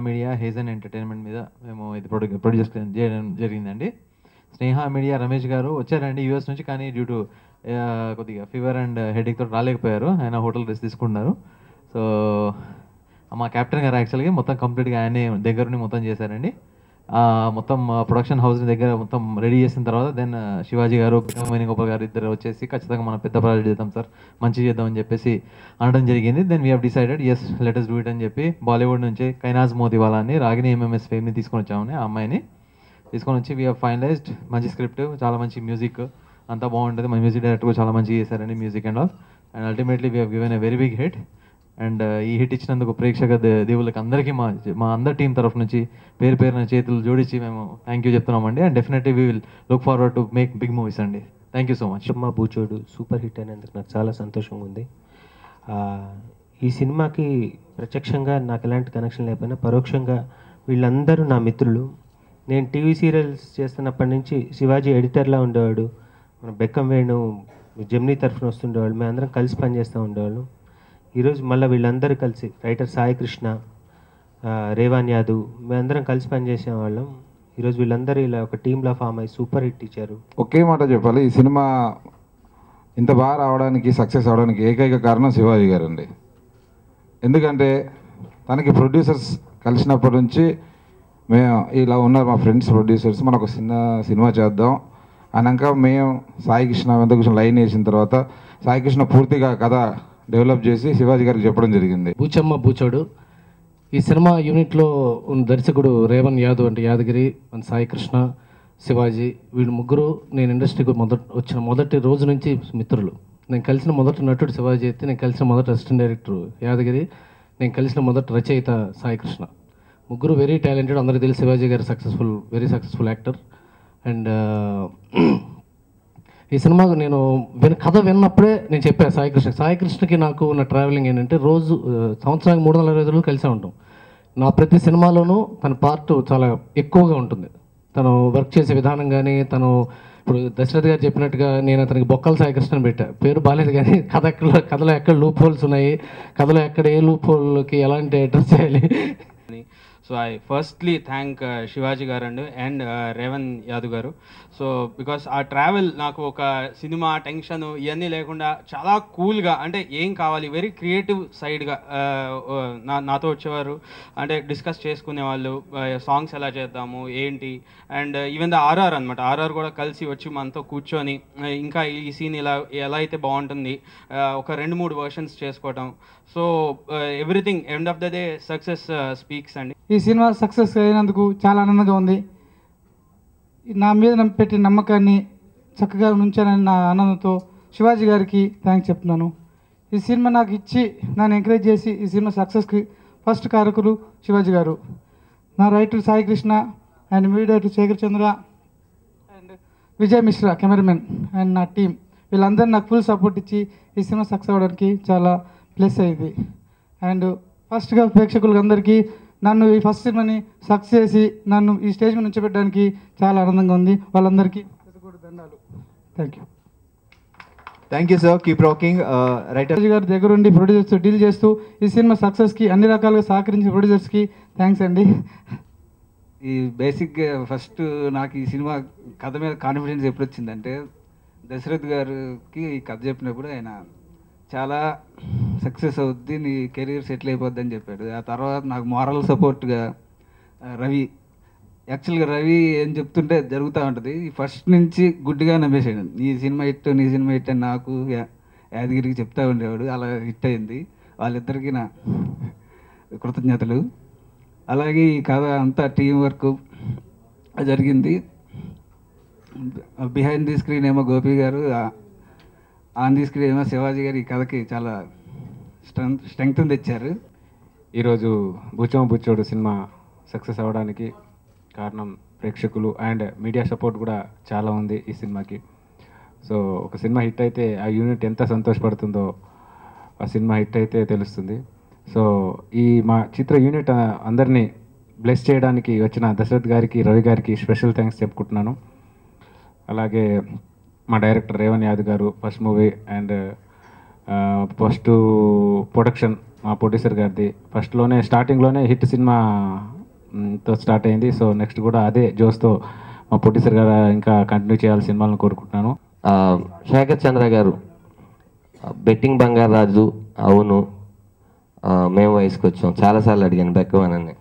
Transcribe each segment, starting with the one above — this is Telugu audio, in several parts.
మీడియా హేజన్ ఎంటర్టైన్మెంట్ మీద మేము ఇది ప్రొడ్యూస్ చేయడం జరిగిందండి. స్నేహ మీడియా రమేష్ గారు వచ్చారండి యూఎస్ నుంచి, కానీ డ్యూ టు కొద్దిగా ఫీవర్ అండ్ హెడేక్ తోటి రాలేకపోయారు. ఆయన హోటల్ రెస్ట్ తీసుకున్నారు. సో మా కెప్టెన్ గారు యాక్చువల్గా మొత్తం కంప్లీట్గా ఆయనే దగ్గరుండి మొత్తం చేశారండి. మొత్తం ప్రొడక్షన్ హౌస్ని దగ్గర మొత్తం రెడీ చేసిన తర్వాత దెన్ శివాజీ గారు, వేణుగోపాల్ గారు ఇద్దరు వచ్చేసి ఖచ్చితంగా మనం పెద్ద ప్రాజెక్ట్ చేద్దాం సార్, మంచి చేద్దాం అని చెప్పేసి అనడం జరిగింది. Then we have decided as let us do it అని చెప్పి బాలీవుడ్ నుంచి కైనాజ్ మోతీవాలా అని రాగిని ఎంఎంఎస్ ఫేమ్ని తీసుకొని వచ్చామని ఆ అమ్మాయిని తీసుకొని వచ్చి వీ హ్యావ్ ఫైనలైజ్డ్. మంచి స్క్రిప్ట్, చాలా మంచి మ్యూజిక్ అంతా బాగుంటుంది. మా మ్యూజిక్ డైరెక్టర్ చాలా మంచిగా చేశారండి music and all. And ultimately we have given a very big hit. And ఈ హిట్ ఇచ్చినందుకు ప్రేక్షక దేవుళ్ళకి అందరికీ మా అందరి టీం తరఫు నుంచి పేరు పేరున చేతులు జోడించి మేము థ్యాంక్ యూ చెప్తున్నామండి. And definitely we will look forward to make big movies అండి. Thank you so much. మా బూచోడు సూపర్ హిట్ అయినందుకు నాకు చాలా సంతోషంగా ఉంది. ఈ సినిమాకి ప్రత్యక్షంగా నాకు ఎలాంటి కనెక్షన్ లేకపోయినా పరోక్షంగా వీళ్ళందరూ నా మిత్రులు. నేను టీవీ సీరియల్స్ చేస్తున్నప్పటి నుంచి శివాజీ ఎడిటర్లా ఉండేవాడు, మన బెక్కం వేణు జెమినీ తరఫున వస్తుండేవాళ్ళు, మేము అందరం కలిసి పనిచేస్తూ ఉండేవాళ్ళం. ఈరోజు మళ్ళీ వీళ్ళందరూ కలిసి రైటర్ సాయి కృష్ణ, రేవాన్ యాదవ్ మేమందరం కలిసి పనిచేసేవాళ్ళం. ఈరోజు వీళ్ళందరూ ఇలా ఒక టీంలా ఫామ్ అయ్యి సూపర్ హిట్ ఇచ్చారు. ఒకే మాట చెప్పాలి, ఈ సినిమా ఇంత బాగా రావడానికి, సక్సెస్ అవడానికి ఏకైక కారణం శివాజీ గారు అండి. ఎందుకంటే తనకి ప్రొడ్యూసర్స్ కలిసినప్పటి నుంచి మేము ఇలా ఉన్నారు మా ఫ్రెండ్స్ ప్రొడ్యూసర్స్, మనకు చిన్న సినిమా చేద్దాం అన్నాక మేము సాయి కృష్ణ వెంత కూర్చొని లైన్ వేసిన తర్వాత సాయి కృష్ణ పూర్తిగా కథ డెవలప్ చేసి శివాజీ గారికి చెప్పడం జరిగింది. బూచమ్మ బూచోడు ఈ సినిమా యూనిట్లో ఉన్న దర్శకుడు రేవన్ యాదవ్ అంటే యాదగిరి, మన సాయి కృష్ణ, శివాజీ, వీళ్ళు ముగ్గురు నేను ఇండస్ట్రీకి వచ్చిన మొదటి రోజు నుంచి మిత్రులు. నేను కలిసిన మొదటి నటుడు శివాజీ అయితే, నేను కలిసిన మొదటి అసిస్టెంట్ డైరెక్టర్ యాదగిరి, నేను కలిసిన మొదటి రచయిత సాయి కృష్ణ. ముగ్గురు వెరీ టాలెంటెడ్. అందరికీ తెలిసి శివాజీ గారు వెరీ సక్సెస్ఫుల్ యాక్టర్. అండ్ ఈ సినిమాకు నేను కథ విన్నప్పుడే నేను చెప్పాను సాయి కృష్ణకి నాకు ఉన్న ట్రావెలింగ్ ఏంటంటే రోజు సంవత్సరానికి 360 రోజులు కలిసే ఉంటాం. నా ప్రతి సినిమాలోనూ తన పార్ట్ చాలా ఎక్కువగా ఉంటుంది. తను వర్క్ చేసే విధానం కానీ, తను ఇప్పుడు దశరథ్ గారు చెప్పినట్టుగా నేను అతనికి బొక్కల సాయి కృష్ణని పెట్టా. పేరు బాగాలేదు కానీ కథలో ఎక్కడ లూప్ హోల్స్ ఉన్నాయి, కథలో ఎక్కడ ఏ లూప్ హోల్కి ఎలాంటి అడ్రస్ చేయాలి. So I firstly thank Shivaji garu and Revan Yadu garu. So because our travel నాకు ఒక సినిమా టెన్షన్ ఇవన్నీ లేకుండా చాలా కూల్గా, అంటే ఏం కావాలి వెరీ క్రియేటివ్ సైడ్గా నాతో వచ్చేవారు. అంటే డిస్కస్ చేసుకునేవాళ్ళు, సాంగ్స్ ఎలా చేద్దాము ఏంటి. అండ్ ఈవెన్ ద ఆర్ఆర్ అనమాట, ఆర్ఆర్ కూడా కలిసి వచ్చి మనతో కూర్చొని ఇంకా ఈ సీన్ ఎలా అయితే బాగుంటుంది ఒక 2-3 వర్షన్స్ చేసుకోవటం. So everything end of the day success speaks అండి. ఈ సినిమా సక్సెస్ అయినందుకు చాలా ఆనందంగా ఉంది. నా మీద పెట్టిన నమ్మకాన్ని చక్కగా ఉంచానని నా ఆనందంతో శివాజీ గారికి థ్యాంక్స్ చెప్తున్నాను. ఈ సినిమా నాకు ఇచ్చి నన్ను ఎంకరేజ్ చేసి ఈ సినిమా సక్సెస్కి ఫస్ట్ కారకులు శివాజీ గారు. నా writer Sai Krishna and media director Shekhar Chandra and Vijay Mishra cameraman and నా టీం, వీళ్ళందరూ నాకు ఫుల్ సపోర్ట్ ఇచ్చి ఈ సినిమా సక్సెస్ అవ్వడానికి చాలా ప్లస్ అయింది. అండ్ ఫస్ట్గా ప్రేక్షకులందరికీ నన్ను ఈ ఫస్ట్ సినిమాని సక్సెస్ చేసి నన్ను ఈ స్టేజ్ మీద నుంచోబెట్టడానికి చాలా ఆనందంగా ఉంది. వాళ్ళందరికీ ధన్యవాదాలు. Thank you. Thank you sir, keep rocking. Writer గారి దగ్గర ఉండి ప్రొడ్యూసర్స్ డీల్ చేస్తూ ఈ సినిమా సక్సెస్కి అన్ని రకాలుగా సహకరించిన ప్రొడ్యూసర్స్కి థ్యాంక్స్ అండి. ఈ బేసిక్గా ఫస్ట్ నాకు ఈ సినిమా కథ మీద కాన్ఫిడెన్స్ ఎప్పుడు వచ్చిందంటే, దశరథ్ గారికి ఈ కథ చెప్పినప్పుడు ఆయన చాలా సక్సెస్ అవుద్ది, నీ కెరీర్ సెటిల్ అయిపోద్ది అని చెప్పాడు. ఆ తర్వాత నాకు మారల్ సపోర్ట్గా రవి, యాక్చువల్గా రవి ఏం చెప్తుంటే జరుగుతూ ఉంటుంది. ఫస్ట్ నుంచి గుడ్డిగా నమ్మేసాడు, నీ సినిమా హిట్ అని నాకు యాదగిరికి చెప్తా ఉండేవాడు. అలా హిట్ అయింది. వాళ్ళిద్దరికీ నా కృతజ్ఞతలు. అలాగే ఈ కథ అంతా టీం వర్క్ జరిగింది. బిహైండ్ ది స్క్రీన్ ఏమో గోపి గారు, ఆన్ ది స్క్రీన్ ఏమో శివాజీ గారు ఈ కథకి చాలా స్ట్రెంగ్త్ తెచ్చారు. ఈరోజు బూచమ్మ బూచోడు సినిమా సక్సెస్ అవ్వడానికి కారణం ప్రేక్షకులు అండ్ మీడియా సపోర్ట్ కూడా చాలా ఉంది ఈ సినిమాకి. సో ఒక సినిమా హిట్ అయితే ఆ యూనిట్ ఎంత సంతోషపడుతుందో ఆ సినిమా హిట్ అయితే తెలుస్తుంది. సో ఈ మా చిత్ర యూనిట్ అందరినీ బ్లెస్ చేయడానికి వచ్చిన దశరథ్ గారికి, రవి గారికి స్పెషల్ థ్యాంక్స్ చెప్పుకుంటున్నాను. అలాగే మా డైరెక్టర్ రేవన్ యాదవ్ గారు, first movie and first production మా ప్రొడ్యూసర్ గారిది. ఫస్ట్లోనే స్టార్టింగ్లోనే హిట్ సినిమా తో స్టార్ట్ అయింది. సో నెక్స్ట్ కూడా అదే జోస్తో మా ప్రొడ్యూసర్ గారు ఇంకా కంటిన్యూ చేయాలి సినిమాలను కోరుకుంటున్నాను. శేఖర్ చంద్ర గారు బెట్టింగ్ బంగారాజు అవును మేము వయసుకు వచ్చాం, చాలాసార్లు అడిగాను బెక్కవనని,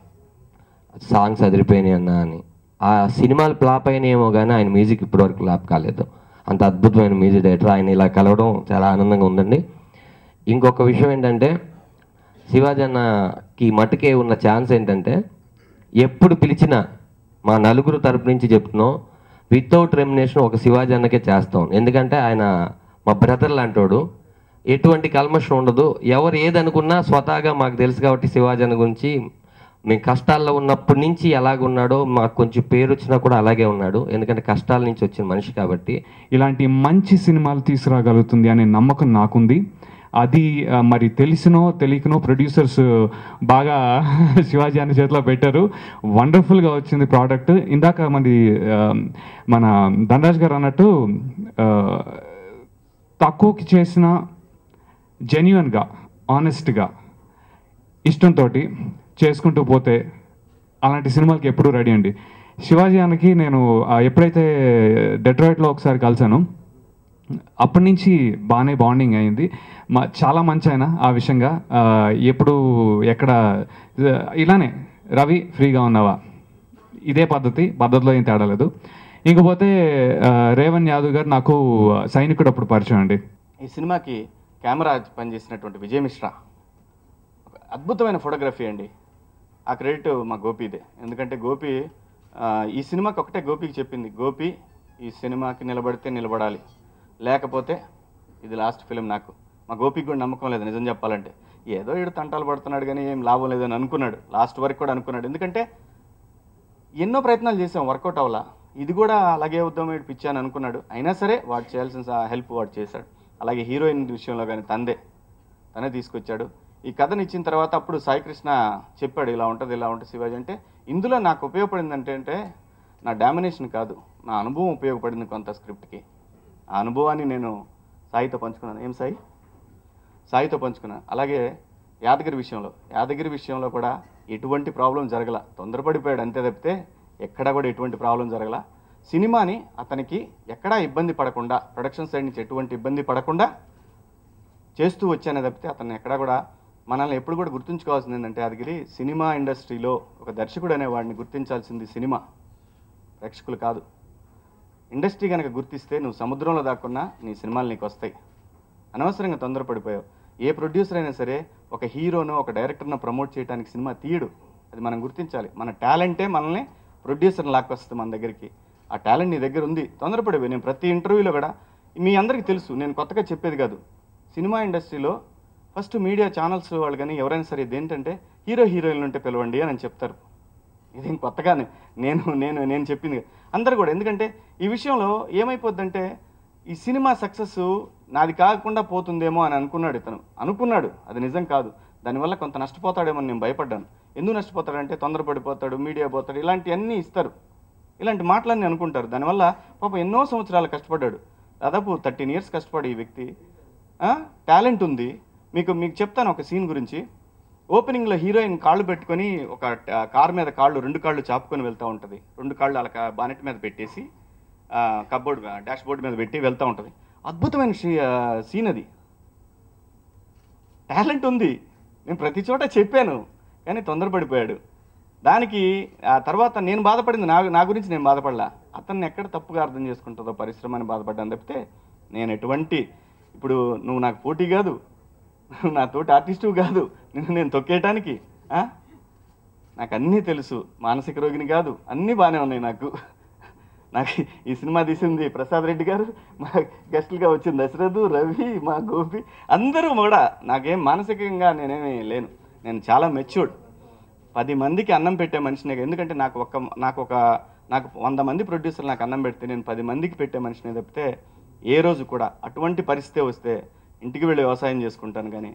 సాంగ్స్ అదిరిపోయినాయి అన్న అని. ఆ సినిమాలు ఫ్లాప్ అయినాయేమో కానీ ఆయన మ్యూజిక్ ఇప్పటివరకు ఫ్లాప్ కాలేదు. అంత అద్భుతమైన మ్యూజిక్ డైరెక్టర్. ఆయన ఇలా కలవడం చాలా ఆనందంగా ఉందండి. ఇంకొక విషయం ఏంటంటే శివాజీ అన్నకి మటుకే ఉన్న ఛాన్స్ ఏంటంటే ఎప్పుడు పిలిచినా మా నలుగురు తరపు నుంచి చెప్తున్నాం, వితౌట్ రెమ్యునేషన్ ఒక శివాజీ అన్నకే చేస్తాం. ఎందుకంటే ఆయన మా బ్రదర్ లాంటోడు, ఎటువంటి కల్మషం ఉండదు. ఎవరు ఏదనుకున్నా స్వతహాగా మాకు తెలుసు కాబట్టి శివాజీ అన్న గురించి మేము కష్టాల్లో ఉన్నప్పటి నుంచి ఎలాగున్నాడో మాకు కొంచెం పేరు వచ్చినా కూడా అలాగే ఉన్నాడు. ఎందుకంటే కష్టాల నుంచి వచ్చిన మనిషి కాబట్టి. ఇలాంటి మంచి సినిమాలు తీసుకురాగలుగుతుంది అనే నమ్మకం నాకుంది. అది మరి తెలిసినో తెలియకనో ప్రొడ్యూసర్స్ బాగా శివాజీ అన్న చేతిలో పెట్టారు. వండర్ఫుల్గా వచ్చింది ప్రోడక్ట్. ఇందాక మన ధనరాజ్ గారు అన్నట్టు తక్కువకి చేసిన జెన్యున్గా ఆనెస్ట్గా ఇష్టంతో చేసుకుంటూ పోతే అలాంటి సినిమాలకి ఎప్పుడూ రెడీ అండి. శివాజీ అన్నకి నేను ఎప్పుడైతే డెట్రాయిట్లో ఒకసారి కలిసాను అప్పటి నుంచి బాగానే బాండింగ్ అయింది. చాలా మంచి ఆయన ఆ విషయంగా. ఎప్పుడు ఎక్కడ ఇలానే రవి ఫ్రీగా ఉన్నావా, ఇదే పద్ధతిలో ఏం తేడా లేదు. ఇంకపోతే రేవణ్ యాదవ్ గారు నాకు సైనికుడు అప్పుడు పరిచయం అండి. ఈ సినిమాకి కెమెరా పనిచేసినటువంటి విజయ్ మిశ్రా అద్భుతమైన ఫోటోగ్రఫీ అండి. ఆ క్రెడిట్ మా గోపీదే. ఎందుకంటే గోపి ఈ సినిమాకి ఒకటే గోపికి చెప్పింది, గోపి ఈ సినిమాకి నిలబడితే నిలబడాలి, లేకపోతే ఇది లాస్ట్ ఫిలిం. నాకు మా గోపికి కూడా నమ్మకం లేదు నిజం చెప్పాలంటే. ఏదో ఈడు తంటాలు పడుతున్నాడు కానీ ఏం లాభం లేదని అనుకున్నాడు, లాస్ట్ వరకు కూడా అనుకున్నాడు. ఎందుకంటే ఎన్నో ప్రయత్నాలు చేసాం, వర్కౌట్ అవ్వాలా. ఇది కూడా అలాగే అవుద్దాం వీడు పిచ్చి అని అనుకున్నాడు. అయినా సరే వాడు చేయాల్సిన హెల్ప్ వాడు చేశాడు. అలాగే హీరోయిన్ విషయంలో కానీ తనే తీసుకొచ్చాడు. ఈ కథను ఇచ్చిన తర్వాత అప్పుడు సాయికృష్ణ చెప్పాడు ఇలా ఉంటుంది శివాజీ అంటే. ఇందులో నాకు ఉపయోగపడింది అంటే నా డామినేషన్ కాదు, నా అనుభవం ఉపయోగపడింది కొంత స్క్రిప్ట్కి. ఆ అనుభవాన్ని నేను సాయితో పంచుకున్నాను. ఏం సాయితో పంచుకున్నాను. అలాగే యాదగిరి విషయంలో కూడా ఎటువంటి ప్రాబ్లం జరగల, తొందరపడిపోయాడు అంతే తప్పితే ఎక్కడా కూడా ఎటువంటి ప్రాబ్లం జరగల. సినిమాని అతనికి ఎక్కడా ఇబ్బంది పడకుండా, ప్రొడక్షన్ సైడ్ నుంచి ఎటువంటి ఇబ్బంది పడకుండా చేస్తూ వచ్చానే తప్పితే అతన్ని ఎక్కడా కూడా మనల్ని ఎప్పుడు కూడా గుర్తుంచుకోవాల్సింది ఏంటంటే యాదగిరి, సినిమా ఇండస్ట్రీలో ఒక దర్శకుడు అనేవాడిని గుర్తించాల్సింది సినిమా, ప్రేక్షకులు కాదు. ఇండస్ట్రీ కనుక గుర్తిస్తే నువ్వు సముద్రంలో దాక్కున్నా నీ సినిమాలు నీకు వస్తాయి. అనవసరంగా తొందరపడిపోయావు. ఏ ప్రొడ్యూసర్ అయినా సరే ఒక హీరోను ఒక డైరెక్టర్ను ప్రమోట్ చేయడానికి సినిమా తీయడు. అది మనం గుర్తించాలి. మన టాలెంటే మనల్ని ప్రొడ్యూసర్ని లాక్కొస్తుంది మన దగ్గరికి. ఆ టాలెంట్ నీ దగ్గర ఉంది, తొందరపడిపోయి. నేను ప్రతి ఇంటర్వ్యూలో కూడా మీ అందరికీ తెలుసు, నేను కొత్తగా చెప్పేది కాదు. సినిమా ఇండస్ట్రీలో ఫస్ట్ మీడియా ఛానల్స్ వాళ్ళు కానీ ఎవరైనా సరే ఇదేంటంటే హీరోయిన్లు ఉంటే పిలవండి అని చెప్తారు. ఇది కొత్తగానే నేను చెప్పింది అందరు కూడా. ఎందుకంటే ఈ విషయంలో ఏమైపోద్దంటే ఈ సినిమా సక్సెస్ నాది కాకుండా పోతుందేమో అని అనుకున్నాడు. అది నిజం కాదు. దానివల్ల కొంత నష్టపోతాడేమో నేను భయపడ్డాను. ఎందుకు నష్టపోతాడంటే తొందరపడిపోతాడు, మీడియా పోతాడు, ఇలాంటివన్నీ ఇస్తారు, ఇలాంటి మాటలన్నీ అనుకుంటారు. దానివల్ల పాపం ఎన్నో సంవత్సరాలు కష్టపడ్డాడు. దాదాపు 13 years కష్టపడి ఈ వ్యక్తి. టాలెంట్ ఉంది. మీకు చెప్తాను ఒక సీన్ గురించి. ఓపెనింగ్లో హీరోయిన్ కాళ్ళు పెట్టుకొని ఒక కార్ మీద రెండు కాళ్ళు చాపుకొని వెళ్తూ ఉంటుంది. 2 కాళ్ళు అలా బానెట్ మీద పెట్టేసి డాష్ బోర్డు మీద పెట్టి వెళ్తూ ఉంటుంది. అద్భుతమైన సీన్ అది. టాలెంట్ ఉంది, నేను ప్రతి చోట చెప్పాను, కానీ తొందరపడిపోయాడు. దానికి ఆ తర్వాత నేను బాధపడింది నా గురించి నేను బాధపడలా. అతన్ని ఎక్కడ తప్పుగా అర్థం చేసుకుంటుందో పరిశ్రమ అని బాధపడ్డాను తప్పితే నేను ఎటువంటి, ఇప్పుడు నువ్వు నాకు పోటీ కాదు, నా తోటి ఆర్టిస్టు కాదు, నేను తొక్కేయటానికి. నాకు అన్నీ తెలుసు, మానసిక రోగిని కాదు, అన్నీ బాగానే ఉన్నాయి నాకు. ఈ సినిమా తీసింది ప్రసాద్ రెడ్డి గారు, మా గెస్టులుగా వచ్చింది దశరథ్, రవి, మా గోపి, అందరూ కూడా. నాకేం మానసికంగా నేనేమీ లేను. నేను చాలా మెచ్యూర్డ్. 10 మందికి అన్నం పెట్టే మనిషినే. ఎందుకంటే నాకు 100 మంది ప్రొడ్యూసర్లు నాకు అన్నం పెడితే నేను 10 మందికి పెట్టే మనిషినే తప్పితే ఏ రోజు కూడా అటువంటి పరిస్థితి వస్తే ఇంటికి వెళ్ళి వ్యవసాయం చేసుకుంటాను కానీ